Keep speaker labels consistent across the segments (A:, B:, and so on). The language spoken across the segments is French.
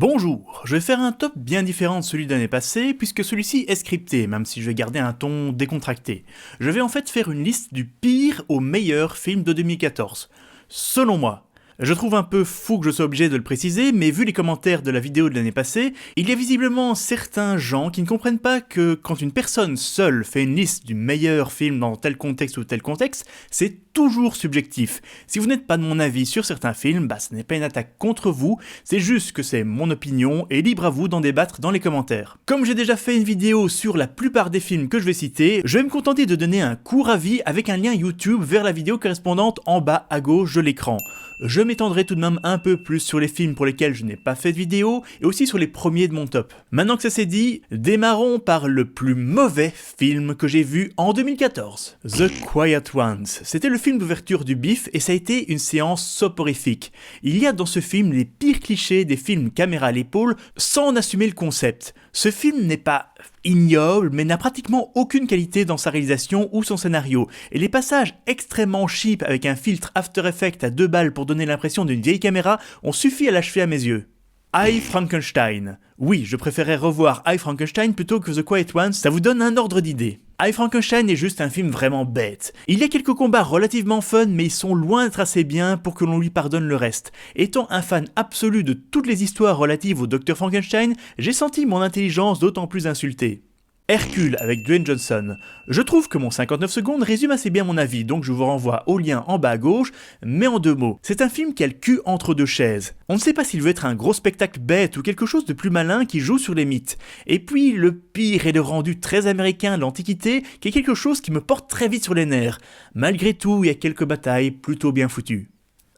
A: Bonjour, je vais faire un top bien différent de celui de l'année passée, puisque celui-ci est scripté, même si je vais garder un ton décontracté. Je vais en fait faire une liste du pire au meilleur film de 2014. Selon moi. Je trouve un peu fou que je sois obligé de le préciser, mais vu les commentaires de la vidéo de l'année passée, il y a visiblement certains gens qui ne comprennent pas que quand une personne seule fait une liste du meilleur film dans tel contexte ou tel contexte, c'est toujours subjectif. Si vous n'êtes pas de mon avis sur certains films, ce n'est pas une attaque contre vous, c'est juste que c'est mon opinion et libre à vous d'en débattre dans les commentaires. Comme j'ai déjà fait une vidéo sur la plupart des films que je vais citer, je vais me contenter de donner un court avis avec un lien YouTube vers la vidéo correspondante en bas à gauche de l'écran. Je m'étendrai tout de même un peu plus sur les films pour lesquels je n'ai pas fait de vidéo et aussi sur les premiers de mon top. Maintenant que ça c'est dit, démarrons par le plus mauvais film que j'ai vu en 2014. The Quiet Ones. C'était le film d'ouverture du BIFF et ça a été une séance soporifique. Il y a dans ce film les pires clichés des films caméra à l'épaule sans en assumer le concept. Ce film n'est pas ignoble, mais n'a pratiquement aucune qualité dans sa réalisation ou son scénario, et les passages extrêmement cheap avec un filtre After Effects à 2 balles pour donner l'impression d'une vieille caméra ont suffi à l'achever à mes yeux. I, Frankenstein. Oui, je préférais revoir I, Frankenstein plutôt que The Quiet Ones, ça vous donne un ordre d'idée. I, Frankenstein est juste un film vraiment bête. Il y a quelques combats relativement fun, mais ils sont loin d'être assez bien pour que l'on lui pardonne le reste. Étant un fan absolu de toutes les histoires relatives au Dr Frankenstein, j'ai senti mon intelligence d'autant plus insultée. Hercule avec Dwayne Johnson. Je trouve que mon 59 secondes résume assez bien mon avis, donc je vous renvoie au lien en bas à gauche, mais en 2 mots. C'est un film qui a le cul entre 2 chaises. On ne sait pas s'il veut être un gros spectacle bête ou quelque chose de plus malin qui joue sur les mythes. Et puis le pire est le rendu très américain de l'Antiquité, qui est quelque chose qui me porte très vite sur les nerfs. Malgré tout, il y a quelques batailles plutôt bien foutues.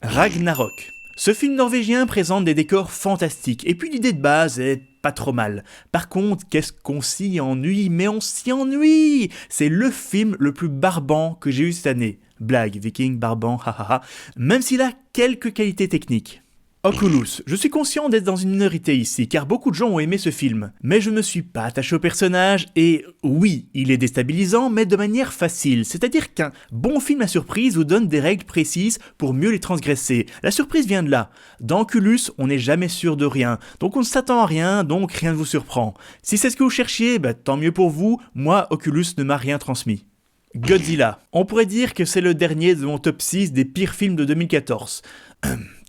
A: Ragnarok. Ce film norvégien présente des décors fantastiques, et puis l'idée de base est pas trop mal. Par contre, qu'est-ce qu'on s'y ennuie? Mais on s'y ennuie! C'est le film le plus barbant que j'ai eu cette année. Blague, viking, barbant, hahaha. Même s'il a quelques qualités techniques. Oculus. Je suis conscient d'être dans une minorité ici, car beaucoup de gens ont aimé ce film. Mais je ne me suis pas attaché au personnage, et oui, il est déstabilisant, mais de manière facile. C'est-à-dire qu'un bon film à surprise vous donne des règles précises pour mieux les transgresser. La surprise vient de là. Dans Oculus, on n'est jamais sûr de rien, donc on ne s'attend à rien, donc rien ne vous surprend. Si c'est ce que vous cherchiez, tant mieux pour vous, moi, Oculus ne m'a rien transmis. Godzilla. On pourrait dire que c'est le dernier de mon top 6 des pires films de 2014.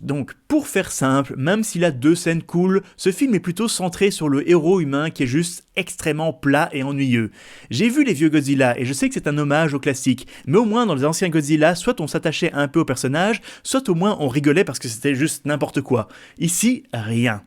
A: Donc, pour faire simple, même s'il a 2 scènes cool, ce film est plutôt centré sur le héros humain qui est juste extrêmement plat et ennuyeux. J'ai vu les vieux Godzilla et je sais que c'est un hommage au classique, mais au moins dans les anciens Godzilla, soit on s'attachait un peu au personnage, soit au moins on rigolait parce que c'était juste n'importe quoi. Ici, rien.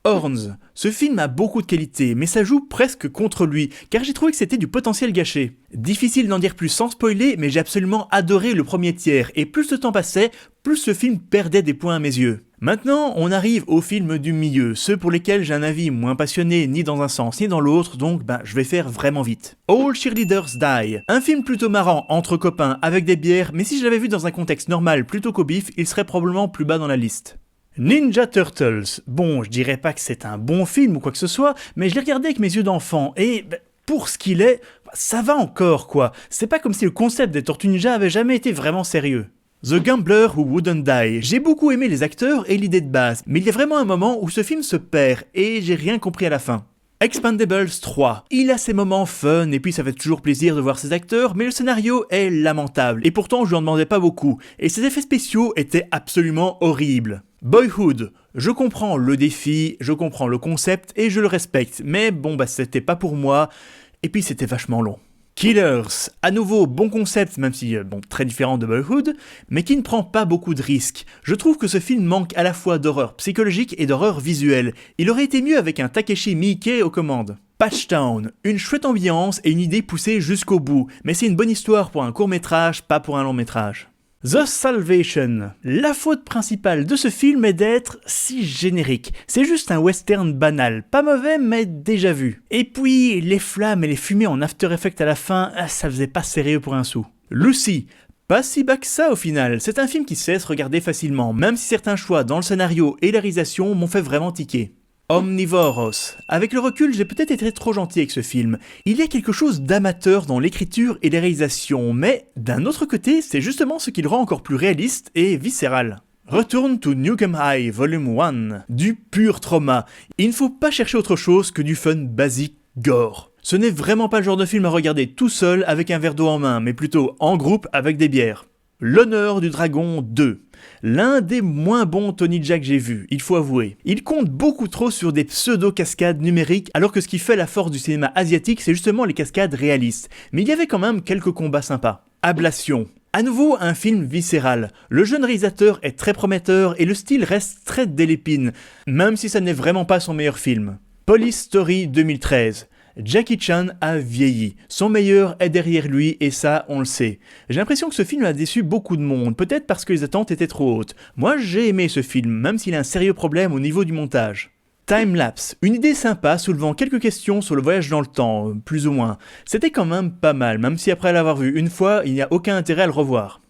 A: Horns. Ce film a beaucoup de qualités, mais ça joue presque contre lui, car j'ai trouvé que c'était du potentiel gâché. Difficile d'en dire plus sans spoiler, mais j'ai absolument adoré le premier tiers, et plus le temps passait, plus ce film perdait des points à mes yeux. Maintenant, on arrive aux films du milieu, ceux pour lesquels j'ai un avis moins passionné ni dans un sens ni dans l'autre, donc je vais faire vraiment vite. All Cheerleaders Die. Un film plutôt marrant entre copains avec des bières, mais si je l'avais vu dans un contexte normal plutôt qu'au bif, il serait probablement plus bas dans la liste. Ninja Turtles. Bon, je dirais pas que c'est un bon film ou quoi que ce soit, mais je l'ai regardé avec mes yeux d'enfant, et pour ce qu'il est, ça va encore quoi. C'est pas comme si le concept des Tortues Ninja avait jamais été vraiment sérieux. The Gambler Who Wouldn't Die. J'ai beaucoup aimé les acteurs et l'idée de base, mais il y a vraiment un moment où ce film se perd, et j'ai rien compris à la fin. Expendables 3. Il a ses moments fun et puis ça fait toujours plaisir de voir ses acteurs, mais le scénario est lamentable, et pourtant je lui en demandais pas beaucoup, et ses effets spéciaux étaient absolument horribles. Boyhood. Je comprends le défi, je comprends le concept et je le respecte, mais c'était pas pour moi, et puis c'était vachement long. Killers, à nouveau bon concept, même si très différent de Boyhood, mais qui ne prend pas beaucoup de risques. Je trouve que ce film manque à la fois d'horreur psychologique et d'horreur visuelle. Il aurait été mieux avec un Takeshi Miike aux commandes. Patchtown, une chouette ambiance et une idée poussée jusqu'au bout, mais c'est une bonne histoire pour un court-métrage, pas pour un long-métrage. The Salvation. La faute principale de ce film est d'être si générique. C'est juste un western banal, pas mauvais mais déjà vu. Et puis, les flammes et les fumées en After Effects à la fin, ça faisait pas sérieux pour un sou. Lucy. Pas si bas que ça au final, c'est un film qui se laisse regarder facilement, même si certains choix dans le scénario et la réalisation m'ont fait vraiment tiquer. Omnivoros. Avec le recul, j'ai peut-être été trop gentil avec ce film. Il y a quelque chose d'amateur dans l'écriture et les réalisations, mais d'un autre côté, c'est justement ce qui le rend encore plus réaliste et viscéral. Return to Nukem High Volume 1, du pur trauma. Il ne faut pas chercher autre chose que du fun basique gore. Ce n'est vraiment pas le genre de film à regarder tout seul avec un verre d'eau en main, mais plutôt en groupe avec des bières. L'honneur du dragon 2. L'un des moins bons Tony Jaa que j'ai vu, il faut avouer. Il compte beaucoup trop sur des pseudo-cascades numériques, alors que ce qui fait la force du cinéma asiatique, c'est justement les cascades réalistes. Mais il y avait quand même quelques combats sympas. Ablation. À nouveau, un film viscéral. Le jeune réalisateur est très prometteur et le style reste très d'élépine, même si ça n'est vraiment pas son meilleur film. Police Story 2013. Jackie Chan a vieilli, son meilleur est derrière lui et ça on le sait. J'ai l'impression que ce film a déçu beaucoup de monde, peut-être parce que les attentes étaient trop hautes. Moi j'ai aimé ce film, même s'il a un sérieux problème au niveau du montage. Time-lapse, une idée sympa soulevant quelques questions sur le voyage dans le temps, plus ou moins. C'était quand même pas mal, même si après l'avoir vu une fois, il n'y a aucun intérêt à le revoir.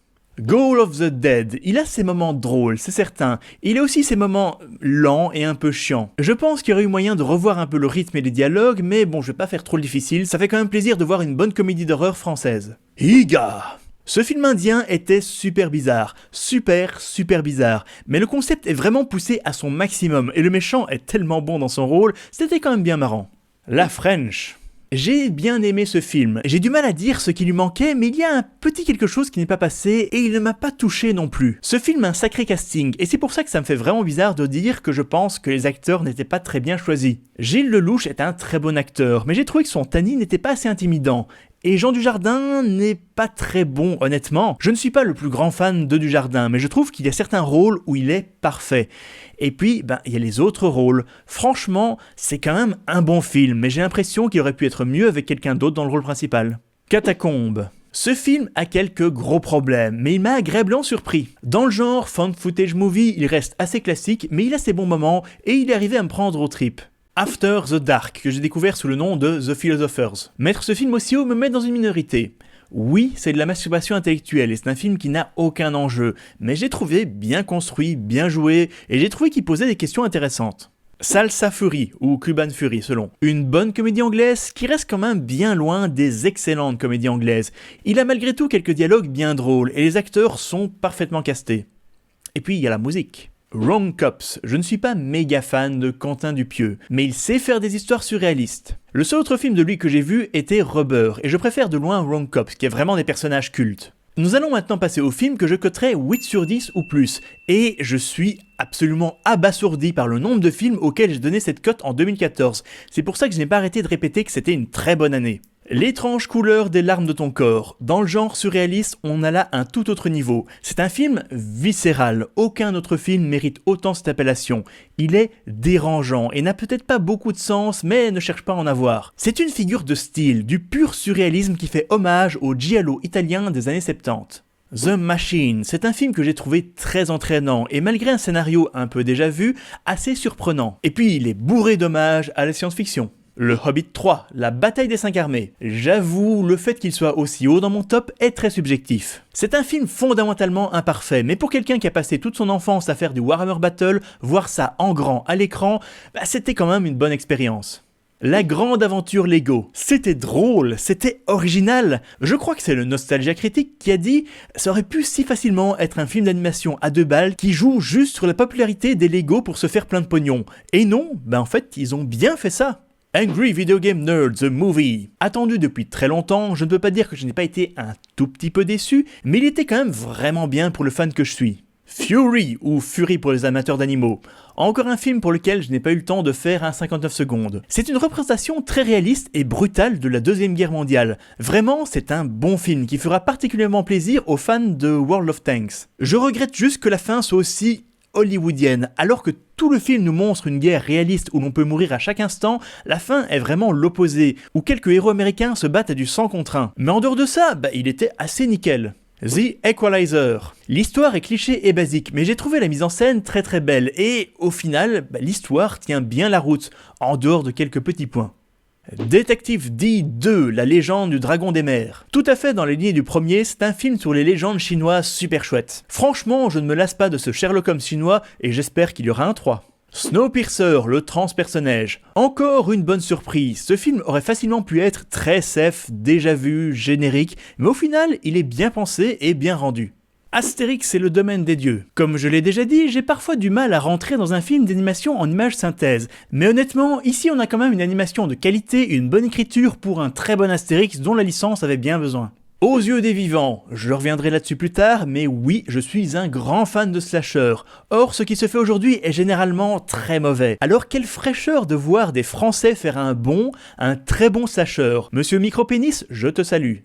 A: Goal of the Dead, il a ses moments drôles, c'est certain. Il a aussi ses moments lents et un peu chiants. Je pense qu'il y aurait eu moyen de revoir un peu le rythme et les dialogues, mais bon, je vais pas faire trop difficile, ça fait quand même plaisir de voir une bonne comédie d'horreur française. Higa! Ce film indien était super bizarre, super bizarre, mais le concept est vraiment poussé à son maximum, et le méchant est tellement bon dans son rôle, c'était quand même bien marrant. La French. J'ai bien aimé ce film, j'ai du mal à dire ce qui lui manquait, mais il y a un petit quelque chose qui n'est pas passé et il ne m'a pas touché non plus. Ce film a un sacré casting, et c'est pour ça que ça me fait vraiment bizarre de dire que je pense que les acteurs n'étaient pas très bien choisis. Gilles Lelouch est un très bon acteur, mais j'ai trouvé que son Tani n'était pas assez intimidant. Et Jean Dujardin n'est pas très bon, honnêtement. Je ne suis pas le plus grand fan de Dujardin, mais je trouve qu'il y a certains rôles où il est parfait. Et puis, il y a les autres rôles. Franchement, c'est quand même un bon film, mais j'ai l'impression qu'il aurait pu être mieux avec quelqu'un d'autre dans le rôle principal. Catacombe. Ce film a quelques gros problèmes, mais il m'a agréablement surpris. Dans le genre found footage movie, il reste assez classique, mais il a ses bons moments et il est arrivé à me prendre aux tripes. After the Dark, que j'ai découvert sous le nom de The Philosophers. Mettre ce film aussi haut me met dans une minorité. Oui, c'est de la masturbation intellectuelle et c'est un film qui n'a aucun enjeu, mais j'ai trouvé bien construit, bien joué, et j'ai trouvé qu'il posait des questions intéressantes. Salsa Fury, ou Cuban Fury selon. Une bonne comédie anglaise qui reste quand même bien loin des excellentes comédies anglaises. Il a malgré tout quelques dialogues bien drôles et les acteurs sont parfaitement castés. Et puis il y a la musique. Wrong Cops, je ne suis pas méga fan de Quentin Dupieux, mais il sait faire des histoires surréalistes. Le seul autre film de lui que j'ai vu était Rubber, et je préfère de loin Wrong Cops, qui a vraiment des personnages cultes. Nous allons maintenant passer au film que je coterais 8 sur 10 ou plus, et je suis absolument abasourdi par le nombre de films auxquels j'ai donné cette cote en 2014. C'est pour ça que je n'ai pas arrêté de répéter que c'était une très bonne année. L'étrange couleur des larmes de ton corps. Dans le genre surréaliste, on a là un tout autre niveau. C'est un film viscéral. Aucun autre film mérite autant cette appellation. Il est dérangeant et n'a peut-être pas beaucoup de sens, mais ne cherche pas à en avoir. C'est une figure de style, du pur surréalisme qui fait hommage au giallo italien des années 70. The Machine, c'est un film que j'ai trouvé très entraînant et malgré un scénario un peu déjà vu, assez surprenant. Et puis il est bourré d'hommages à la science-fiction. Le Hobbit 3, la bataille des 5 armées. J'avoue, le fait qu'il soit aussi haut dans mon top est très subjectif. C'est un film fondamentalement imparfait, mais pour quelqu'un qui a passé toute son enfance à faire du Warhammer Battle, voir ça en grand à l'écran, c'était quand même une bonne expérience. La grande aventure Lego. C'était drôle, c'était original. Je crois que c'est le Nostalgia Critique qui a dit « Ça aurait pu si facilement être un film d'animation à 2 balles qui joue juste sur la popularité des Lego pour se faire plein de pognon. » Et non, en fait, ils ont bien fait ça. Angry Video Game Nerd, The Movie. Attendu depuis très longtemps, je ne peux pas dire que je n'ai pas été un tout petit peu déçu, mais il était quand même vraiment bien pour le fan que je suis. Fury, ou Fury pour les amateurs d'animaux. Encore un film pour lequel je n'ai pas eu le temps de faire un 59 secondes. C'est une représentation très réaliste et brutale de la Deuxième Guerre mondiale. Vraiment, c'est un bon film qui fera particulièrement plaisir aux fans de World of Tanks. Je regrette juste que la fin soit aussi hollywoodienne, alors que tout le film nous montre une guerre réaliste où l'on peut mourir à chaque instant, la fin est vraiment l'opposé, où quelques héros américains se battent à du 100 contre 1. Mais en dehors de ça, il était assez nickel. The Equalizer. L'histoire est cliché et basique, mais j'ai trouvé la mise en scène très belle, et au final, l'histoire tient bien la route, en dehors de quelques petits points. Detective D2, la légende du dragon des mers. Tout à fait dans les lignes du premier, c'est un film sur les légendes chinoises super chouette. Franchement, je ne me lasse pas de ce Sherlock Holmes chinois et j'espère qu'il y aura un 3. Snowpiercer, le transpersonnage. Encore une bonne surprise, ce film aurait facilement pu être très safe, déjà vu, générique, mais au final, il est bien pensé et bien rendu. Astérix est le domaine des dieux. Comme je l'ai déjà dit, j'ai parfois du mal à rentrer dans un film d'animation en image synthèse. Mais honnêtement, ici on a quand même une animation de qualité et une bonne écriture pour un très bon Astérix dont la licence avait bien besoin. Aux yeux des vivants, je reviendrai là-dessus plus tard, mais oui, je suis un grand fan de slasher. Or, ce qui se fait aujourd'hui est généralement très mauvais. Alors quelle fraîcheur de voir des Français faire un très bon slasher. Monsieur Micropénis, je te salue.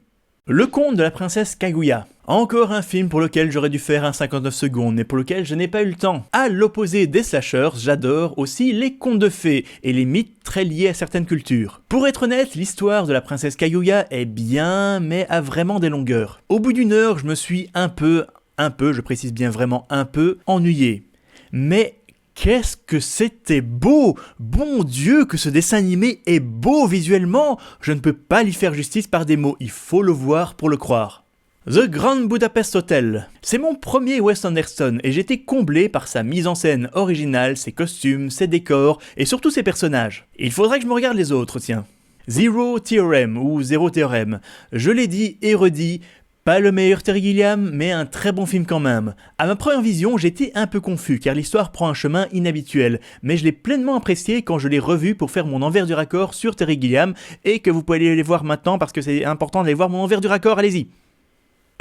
A: Le conte de la princesse Kaguya. Encore un film pour lequel j'aurais dû faire un 59 secondes, mais pour lequel je n'ai pas eu le temps. À l'opposé des slashers, j'adore aussi les contes de fées et les mythes très liés à certaines cultures. Pour être honnête, l'histoire de la princesse Kaguya est bien, mais a vraiment des longueurs. Au bout d'une heure, je me suis un peu, je précise bien vraiment un peu, ennuyé. Mais qu'est-ce que c'était beau! Bon Dieu, que ce dessin animé est beau visuellement! Je ne peux pas lui faire justice par des mots, il faut le voir pour le croire. The Grand Budapest Hotel. C'est mon premier Wes Anderson et j'étais comblé par sa mise en scène originale, ses costumes, ses décors et surtout ses personnages. Il faudrait que je me regarde les autres, tiens. Zero Theorem ou Zéro Théorème. Je l'ai dit et redit, pas le meilleur Terry Gilliam, mais un très bon film quand même. À ma première vision, j'étais un peu confus car l'histoire prend un chemin inhabituel, mais je l'ai pleinement apprécié quand je l'ai revu pour faire mon envers du raccord sur Terry Gilliam et que vous pouvez aller les voir maintenant parce que c'est important d'aller voir mon envers du raccord, allez-y.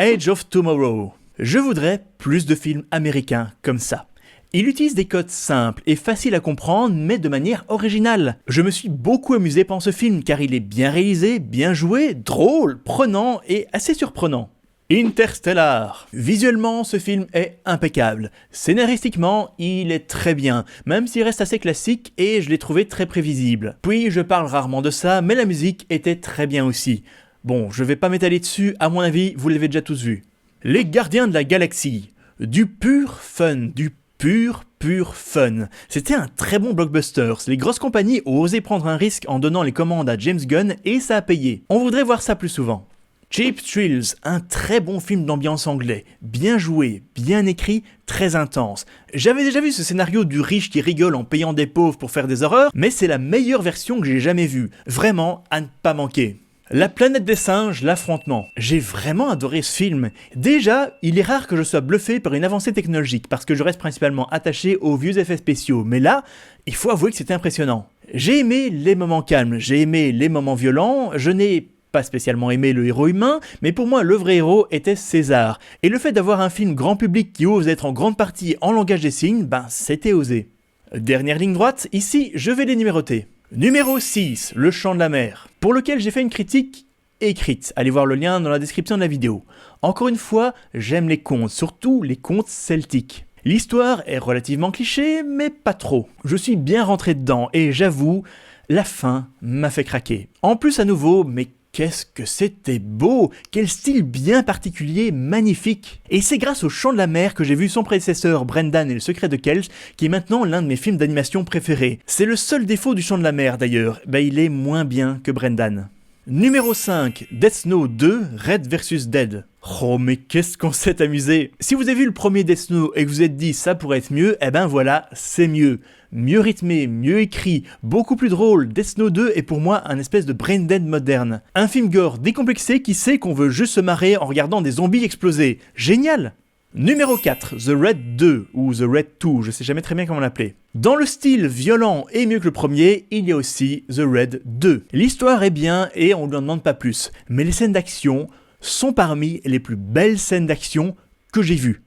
A: Age of Tomorrow. Je voudrais plus de films américains comme ça. Il utilise des codes simples et faciles à comprendre, mais de manière originale. Je me suis beaucoup amusé pendant ce film car il est bien réalisé, bien joué, drôle, prenant et assez surprenant. Interstellar. Visuellement, ce film est impeccable. Scénaristiquement, il est très bien, même s'il reste assez classique et je l'ai trouvé très prévisible. Puis, je parle rarement de ça, mais la musique était très bien aussi. Bon, je vais pas m'étaler dessus, à mon avis, vous l'avez déjà tous vu. Les Gardiens de la Galaxie. Du pur fun, du pur fun. C'était un très bon blockbuster. Les grosses compagnies ont osé prendre un risque en donnant les commandes à James Gunn et ça a payé. On voudrait voir ça plus souvent. Cheap Thrills, un très bon film d'ambiance anglais, bien joué, bien écrit, très intense. J'avais déjà vu ce scénario du riche qui rigole en payant des pauvres pour faire des horreurs, mais c'est la meilleure version que j'ai jamais vue. Vraiment, à ne pas manquer. La planète des singes, l'affrontement. J'ai vraiment adoré ce film. Déjà, il est rare que je sois bluffé par une avancée technologique parce que je reste principalement attaché aux vieux effets spéciaux, mais là, il faut avouer que c'était impressionnant. J'ai aimé les moments calmes, j'ai aimé les moments violents, je n'ai pas spécialement aimé le héros humain, mais pour moi le vrai héros était César. Et le fait d'avoir un film grand public qui ose être en grande partie en langage des signes, c'était osé. Dernière ligne droite, ici je vais les numéroter. Numéro 6, Le Chant de la Mer, pour lequel j'ai fait une critique écrite. Allez voir le lien dans la description de la vidéo. Encore une fois, j'aime les contes, surtout les contes celtiques. L'histoire est relativement cliché, mais pas trop. Je suis bien rentré dedans et j'avoue, la fin m'a fait craquer. En plus à nouveau, mais qu'est-ce que c'était beau! Quel style bien particulier, magnifique! Et c'est grâce au Chant de la Mer que j'ai vu son prédécesseur Brendan et le Secret de Kells, qui est maintenant l'un de mes films d'animation préférés. C'est le seul défaut du Chant de la Mer d'ailleurs, il est moins bien que Brendan. Numéro 5, Death Snow 2, Red vs Dead. Oh mais qu'est-ce qu'on s'est amusé! Si vous avez vu le premier Death Snow et que vous êtes dit ça pourrait être mieux, voilà, c'est mieux. Mieux rythmé, mieux écrit, beaucoup plus drôle, Death Snow 2 est pour moi un espèce de brain dead moderne. Un film gore décomplexé qui sait qu'on veut juste se marrer en regardant des zombies exploser. Génial! Numéro 4, The Red 2, ou The Red 2, je sais jamais très bien comment l'appeler. Dans le style violent et mieux que le premier, il y a aussi The Red 2. L'histoire est bien et on ne lui en demande pas plus, mais les scènes d'action sont parmi les plus belles scènes d'action que j'ai vues.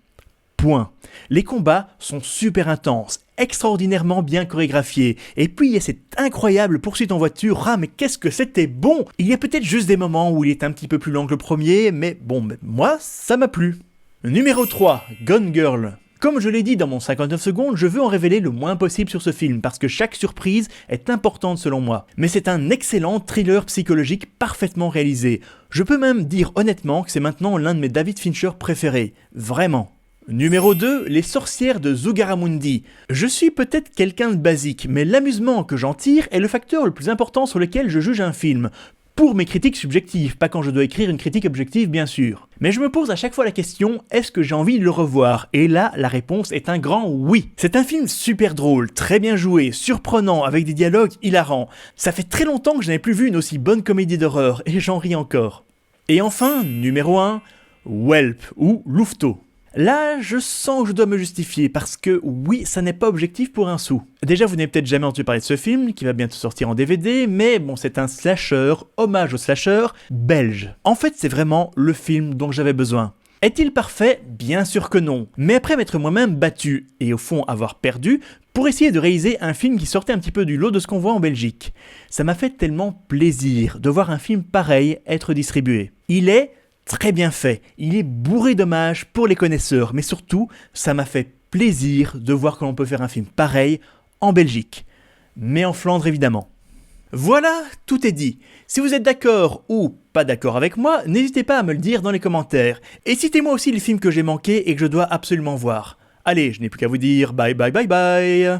A: Point. Les combats sont super intenses, extraordinairement bien chorégraphiés, et puis il y a cette incroyable poursuite en voiture, mais qu'est-ce que c'était bon! Il y a peut-être juste des moments où il est un petit peu plus lent que le premier, mais moi, ça m'a plu. Numéro 3, Gone Girl. Comme je l'ai dit dans mon 59 secondes, je veux en révéler le moins possible sur ce film, parce que chaque surprise est importante selon moi. Mais c'est un excellent thriller psychologique parfaitement réalisé. Je peux même dire honnêtement que c'est maintenant l'un de mes David Fincher préférés. Vraiment. Numéro 2, Les sorcières de Zugarramurdi. Je suis peut-être quelqu'un de basique, mais l'amusement que j'en tire est le facteur le plus important sur lequel je juge un film. Pour mes critiques subjectives, pas quand je dois écrire une critique objective bien sûr. Mais je me pose à chaque fois la question, est-ce que j'ai envie de le revoir? Et là, la réponse est un grand oui. C'est un film super drôle, très bien joué, surprenant, avec des dialogues hilarants. Ça fait très longtemps que je n'avais plus vu une aussi bonne comédie d'horreur, et j'en ris encore. Et enfin, numéro 1, Whelp ou Louveteau. Là, je sens que je dois me justifier parce que oui, ça n'est pas objectif pour un sou. Déjà, vous n'avez peut-être jamais entendu parler de ce film, qui va bientôt sortir en DVD, mais bon, c'est un slasher, hommage au slasher, belge. En fait, c'est vraiment le film dont j'avais besoin. Est-il parfait? Bien sûr que non. Mais après m'être moi-même battu, et au fond avoir perdu, pour essayer de réaliser un film qui sortait un petit peu du lot de ce qu'on voit en Belgique, ça m'a fait tellement plaisir de voir un film pareil être distribué. Il est très bien fait, il est bourré d'hommages pour les connaisseurs, mais surtout, ça m'a fait plaisir de voir que l'on peut faire un film pareil en Belgique. Mais en Flandre évidemment. Voilà, tout est dit. Si vous êtes d'accord ou pas d'accord avec moi, n'hésitez pas à me le dire dans les commentaires. Et citez-moi aussi les films que j'ai manqués et que je dois absolument voir. Allez, je n'ai plus qu'à vous dire bye bye bye bye.